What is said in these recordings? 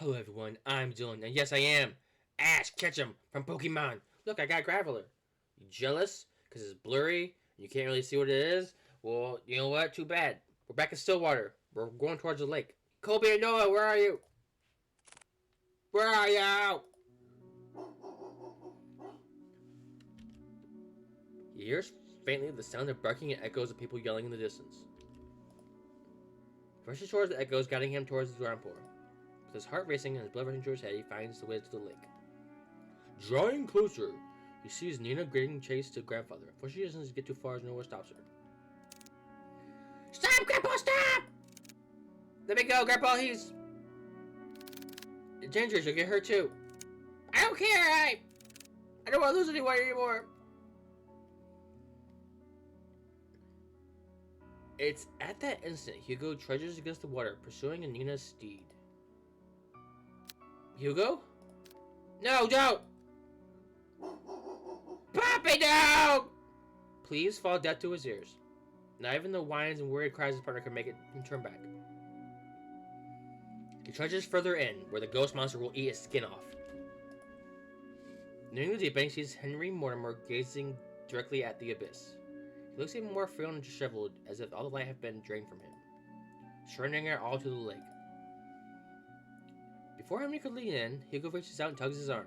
Hello everyone, I'm Dylan, and yes I am Ash Ketchum from Pokemon. Look, I got Graveler. You jealous? Because it's blurry and you can't really see what it is? Well, you know what? Too bad. We're back in Stillwater. We're going towards the lake. Colby and Noah, where are you? Where are you? He hears faintly the sound of barking and echoes of people yelling in the distance. He rushes towards the echoes, guiding him towards the downpour. With his heart racing and his blood rushing through his head, he finds the way to the lake. Drawing closer, he sees Nina giving chase to Grandfather. Unfortunately, she doesn't get too far as Noah stops her. Stop, Grandpa, stop! Let me go, Grandpa, he's dangerous, you'll get hurt too. I don't care, I don't want to lose anyone anymore. It's at that instant Hugo trudges against the water, pursuing Nina's steed. Hugo? No, don't! Poppy, no! Please fall deaf to his ears. Not even the whines and worried cries of his partner can make him turn back. He trudges further in, where the ghost monster will eat his skin off. Nearing the deep bank, he sees Henry Mortimer gazing directly at the abyss. He looks even more frail and disheveled, as if all the light had been drained from him, surrendering it all to the lake. Before Henry could lean in, Hugo reaches out and tugs his arm.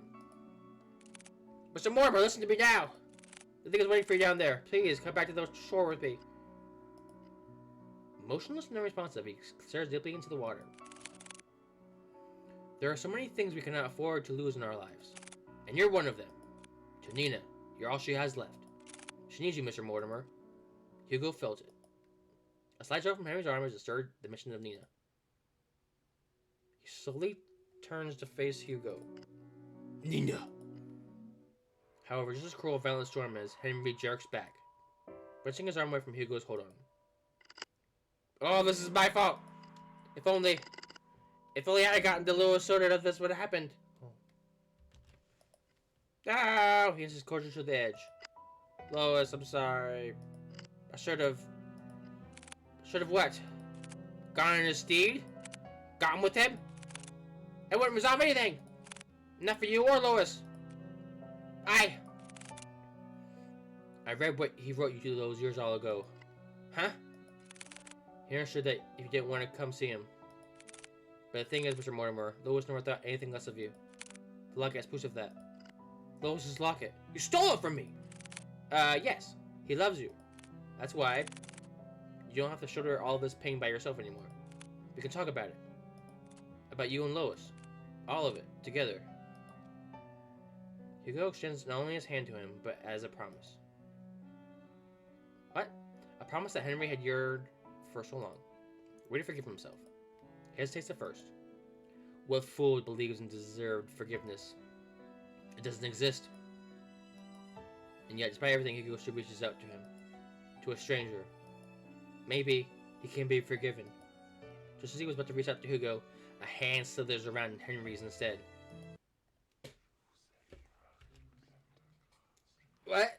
Mr. Mortimer, listen to me now! The thing is waiting for you down there. Please, come back to the shore with me. Motionless and unresponsive, he stares deeply into the water. There are so many things we cannot afford to lose in our lives, and you're one of them. To Nina, you're all she has left. She needs you, Mr. Mortimer. Hugo felt it. A slight jolt from Henry's arm as it stirred the mission of Nina. He slowly turns to face Hugo. Nina! However, just as cruel a violent storm is, Henry jerks back, wrenching his arm away from Hugo's hold on. Oh, this is my fault! If only I had gotten the Lewis sorted out, this would have happened. Oh, he inches closer to the edge. Lois, I'm sorry. I should have what? Gone on his steed? Gone with him? It wouldn't resolve anything! Not for you or Lois. I read what he wrote you those years all ago. Huh? He understood that if you didn't want to come see him. But the thing is, Mr. Mortimer, Lois never thought anything less of you. The locket is proof of that. Lois's locket. You stole it from me! Yes. He loves you. That's why you don't have to shoulder all this pain by yourself anymore. We can talk about it. About you and Lois. All of it. Together. Hugo extends not only his hand to him, but as a promise. What? A promise that Henry had yearned for so long. Ready to forgive himself. He hesitates at first. What fool believes in deserved forgiveness? It doesn't exist. And yet, despite everything, Hugo still reaches out to him. To a stranger. Maybe he can be forgiven. Just as he was about to reach out to Hugo, a hand slithers around Henry's instead. What?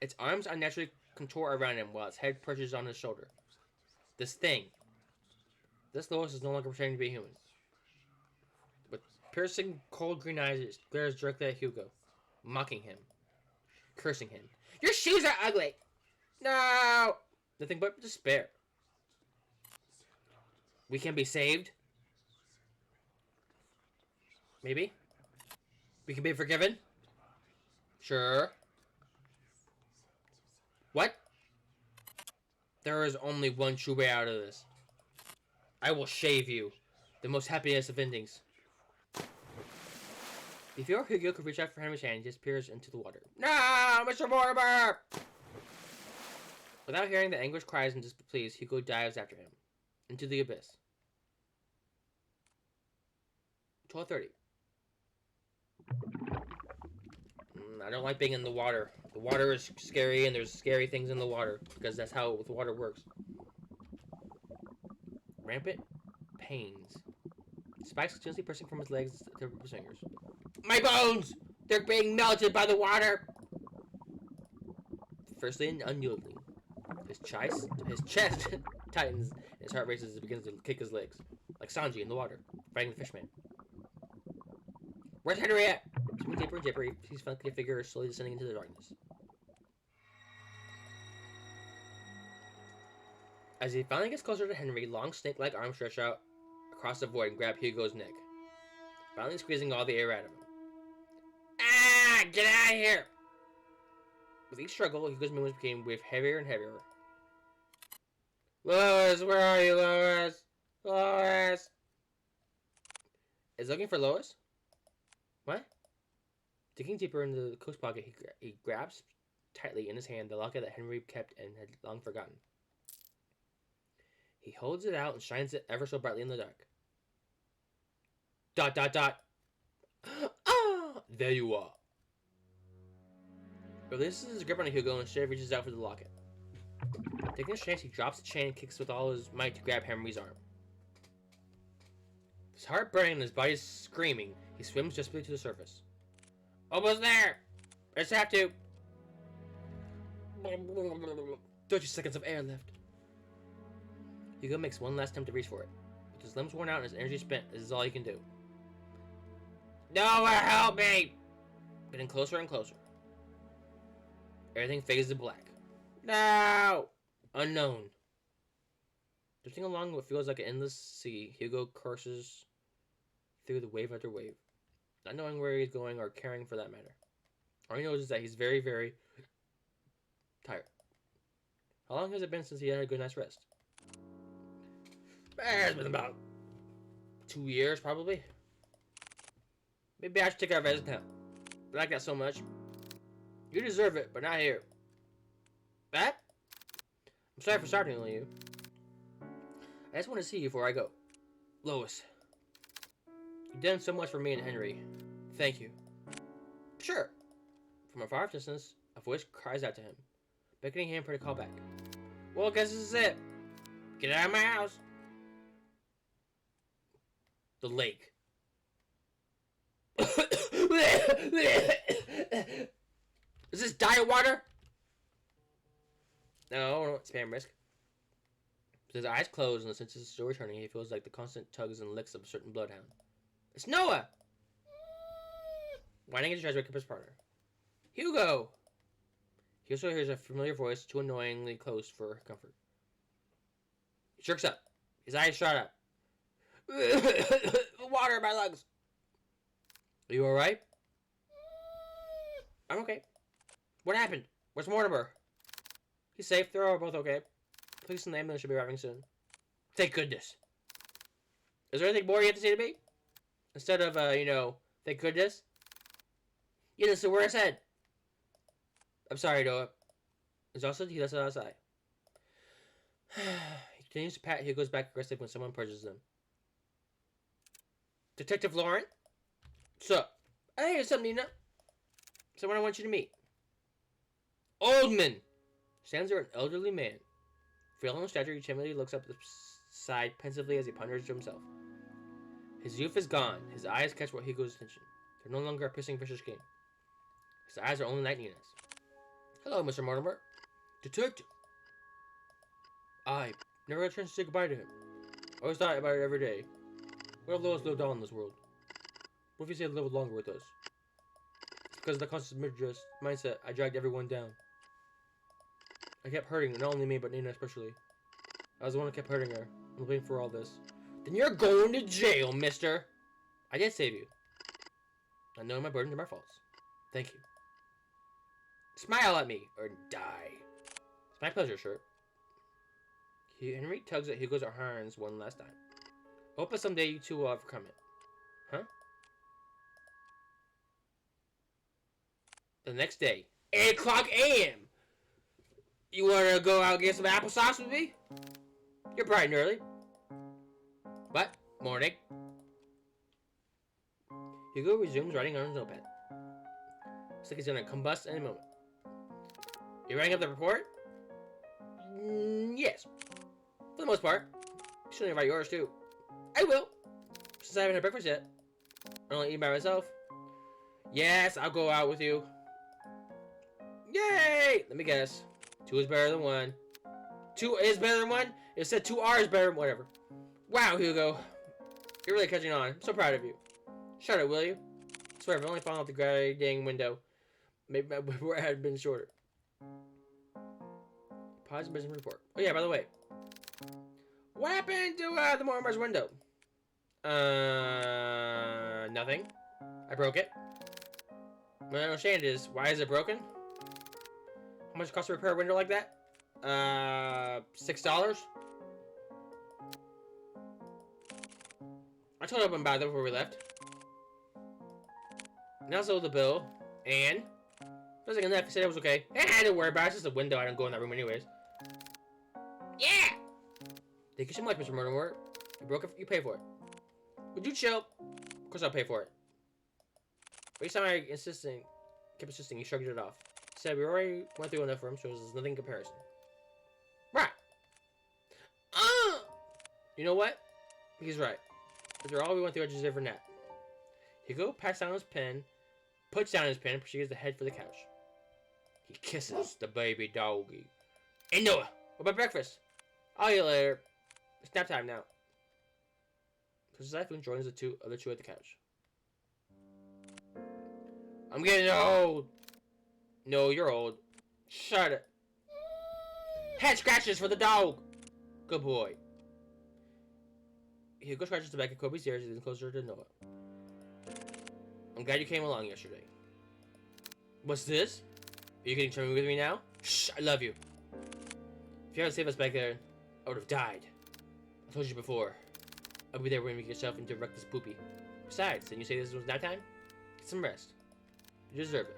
Its arms unnaturally contour around him while its head perches on his shoulder. This thing. This Lois is no longer pretending to be human. With piercing, cold green eyes, it glares directly at Hugo, mocking him, cursing him. Your shoes are ugly! No! Nothing but despair. We can be saved? Maybe? We can be forgiven? Sure. What? There is only one true way out of this. I will shave you. The most happiest of endings. Before Hugo could reach out for Henry's hand, he disappears into the water. No, Mr. Mortimer! Without hearing the anguished cries and displease, Hugo dives after him. Into the abyss. 12:30. I don't like being in the water. The water is scary and there's scary things in the water. Because that's how the water works. Rampant pains. Spikes gently pressing from his legs to his fingers. My bones! They're being melted by the water! Firstly and unyielding. His chest tightens, and his heart races as he begins to kick his legs, like Sanji in the water, fighting the fishman. Where's Henry at? Swimming deeper and deeper, he sees funky figure slowly descending into the darkness. As he finally gets closer to Henry, long snake-like arms stretch out across the void and grab Hugo's neck, finally squeezing all the air out of him. Ah! Get out of here! With each struggle, Hugo's movements became heavier and heavier. Lois, where are you, Lois? Lois! Is looking for Lois? What? Digging deeper into the coat pocket, he grabs tightly in his hand the locket that Henry kept and had long forgotten. He holds it out and shines it ever so brightly in the dark. Dot, dot, dot. Ah! There you are. Releases his grip on Hugo and Shave reaches out for the locket. Taking his chance, he drops the chain and kicks with all his might to grab Henry's arm. His heart burning and his body screaming, he swims just below to the surface. Almost there! I just have to. 30 seconds of air left. Hugo makes one last attempt to reach for it. With his limbs worn out and his energy spent, this is all he can do. Noah, help me! Getting closer and closer. Everything fades to black. No! Unknown. Drifting along what feels like an endless sea, Hugo curses through the wave after wave, not knowing where he's going or caring for that matter. All he knows is that he's very, very tired. How long has it been since he had a good night's rest? It's been about 2 years, probably. Maybe I should take out a rest now. But I like that so much. You deserve it, but not here. That? I'm sorry for startling you. I just want to see you before I go. Lois. You've done so much for me and Henry. Thank you. Sure. From a far distance, a voice cries out to him, beckoning him for to call back. Well, guess this is it. Get out of my house. The lake. Is this diet water? No, it's spam risk. With his eyes closed and the senses still returning, he feels like the constant tugs and licks of a certain bloodhound. It's Noah! Whining as he tries to wake up his partner. Hugo! He also hears a familiar voice, too annoyingly close for comfort. He jerks up. His eyes shot up. Water in my lungs! Are you alright? I'm okay. What happened? Where's Mortimer? He's safe. They're all both okay. Police and the ambulance should be arriving soon. Thank goodness. Is there anything more you have to say to me? Instead of, thank goodness? Yeah, that's the word I said. I'm sorry, Noah. Exhausted, he lets it outside. He continues to pat Hugo's back aggressive when someone approaches them. Detective Lauren? Sup? I think it's something, Nina. Someone I want you to meet. Oldman! Stands there an elderly man. Frail in stature, he timidly looks up the side pensively as he ponders to himself. His youth is gone. His eyes catch what Hugo's attention. They're no longer a pissing vicious game. His eyes are only night Nina's. Hello, Mr. Mortimer. Detective. I never had a chance to say goodbye to him. I always thought about it every day. What if Lois lived on in this world? What if he stayed a little longer with us? Because of the constant mindset, I dragged everyone down. I kept hurting, not only me, but Nina especially. I was the one who kept hurting her. I'm waiting for all this. Then you're going to jail, mister! I did save you. I know my burdens are my faults. Thank you. Smile at me, or die. It's my pleasure, sir. Henry tugs at Hugo's hands one last time. Hope that someday you two will overcome it. Huh? The next day, 8 o'clock a.m. You want to go out and get some applesauce with me? You're bright and early. What? Morning. Hugo resumes writing on his notepad. Looks like he's going to combust any moment. You writing up the report? Yes. For the most part. You should write yours too. I will. Since I haven't had breakfast yet. I only eat by myself. Yes, I'll go out with you. Yay! Let me guess. 2 is better than 1. 2 is better than 1? It said 2 R's better. Whatever. Wow, Hugo. You're really catching on. I'm so proud of you. Shut it, will you? I swear, if I only fallen out the grading window, maybe my report had been shorter. Pause business report. Oh yeah, by the way. What happened to the Mortimer's window? Nothing. I broke it. What I don't understand is, why is it broken? How much it cost to repair a window like that? $6? I told him about that before we left. Now so the bill, and nothing enough. He said it was okay. Eh, don't worry about it. It's just a window. I don't go in that room anyways. Yeah! Thank you so much, Mr. Mortimer. You broke it, you pay for it. Would you chill? Of course I'll pay for it. But each time I kept insisting, he shrugged it off. He said we already went through enough for him, so there's nothing in comparison. Right. You know what? He's right. After all we went through, I deserve a nap. Hugo puts down his pen, and proceeds to head for the couch. He kisses the baby doggy. Hey Noah, what about breakfast? I'll eat you later. It's nap time now. So Zyphon joins the other two at the couch. I'm getting old. No, you're old. Shut it. Head scratches for the dog. Good boy. Hugo scratches the back of Colby's ears and then closer to Noah. I'm glad you came along yesterday. What's this? Are you getting chummy with me now? Shh, I love you. If you hadn't saved us back there, I would have died. I told you before. I'll be there when you get yourself into reckless poopy. Besides, didn't you say this was nap time? Get some rest. You deserve it.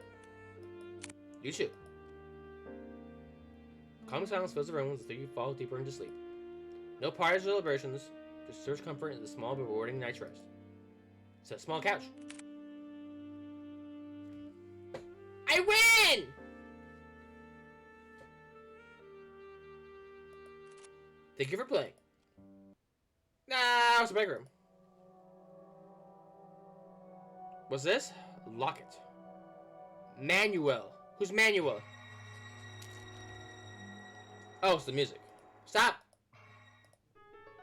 You too. Calm silence fills the room as the three fall deeper into sleep. No parties or celebrations, just search comfort in the small but rewarding night's rest. It's a small couch. I win! Thank you for playing. Nah, it's a big room. What's this? Lock it. Manuel. Who's Manuel? Oh, it's the music. Stop!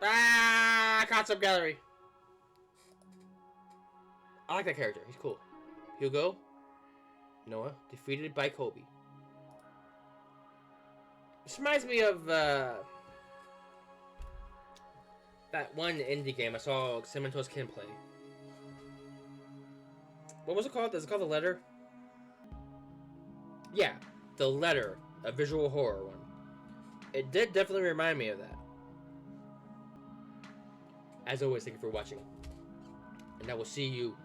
Ah, concept gallery. I like that character. He's cool. Hugo. Noah. Defeated by Colby. This reminds me of that one indie game I saw Cementos Kin play. What was it called? Is it called The Letter? Yeah, The Letter. A visual horror one. It did definitely remind me of that. As always, thank you for watching. And I will see you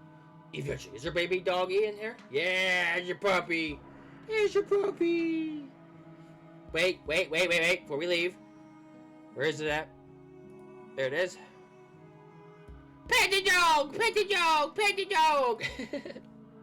eventually. Is there baby doggy in here? Yeah, it's your puppy. Here's your puppy. Wait. Before we leave. Where is it at? There it is. Pet the dog! Pet the dog! Pet the dog!